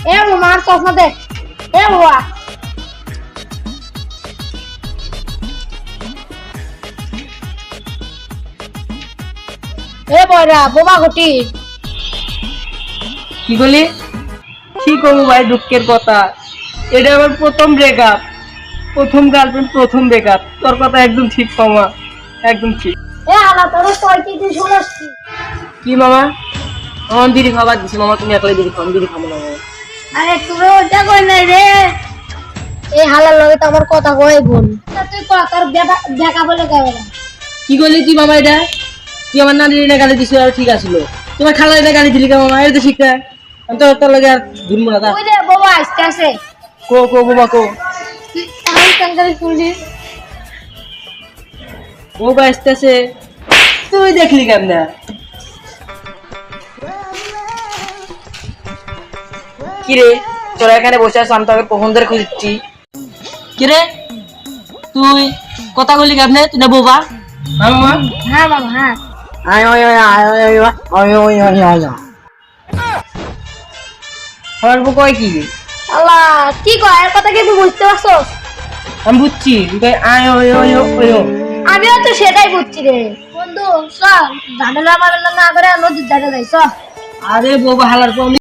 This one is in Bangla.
এ মার চশমা দে। এ বাবা এ বয়রা বোমা ঘটি কি বলি? কি করবো ভাই, দুঃখের কথা। এটা আমার প্রথম ব্রেকআপ, প্রথম গার্লফ্রেন্ড, প্রথম ব্রেকআপ। তোর কথা একদম ঠিক মামা, একদম ঠিক। এ আলা তোর কয় কি তুই শুনস কি? কি মামা? আমার বিড়ি খাবার দিছি মামা, তুমি একলাই বিড়ি খাও, আমি বিড়ি খাবো না মামা। আরে তুই ওটা কই নাই রে। এই হালার লগে তো আমার কথা কই বোন। তা তুই কত তোর দেখা বলে কইবে না। কি করলি তুই মামা এটা? তুই আমার নানির এনে গালি দিছিস, আর ঠিক আছিল। তোমার খালা এনে গালি দিলি কে মামা? এটা তো শিখতে আমি তো তোর লগে আর ঘুরবো না। তা ওই রে বাবা আসতে আছে। কো কো বাবা কো। তুই আমি কাঙ্গালি পুলিশ। ও বা আসতেছে, তুই দেখলি কেমনে? কিরে তোরা এখানে বসে আছিস, আমি তোকে কখন ধরে খুঁজছি। কিরে তুই কথা বললি কেমনে? তুই না বোবা? হ্যাঁ মামা? হ্যাঁ বাবা হ্যাঁ। আয় আয় আয় আয় আয় আয় আয় আয় আয় আয়। আমার বউ কয় কি? আল্লাহ কি কয় এর কথা কি তুই বুঝতে পারছস? আমি বুঝছি, তুই আয় আয় আয় আয়। আমিও তো সেটাই বুঝছি রে বন্ধু। চল ঝামেলা মামেলা না করে নদীর ধারে যাই চল। আরে বোবা হালার পর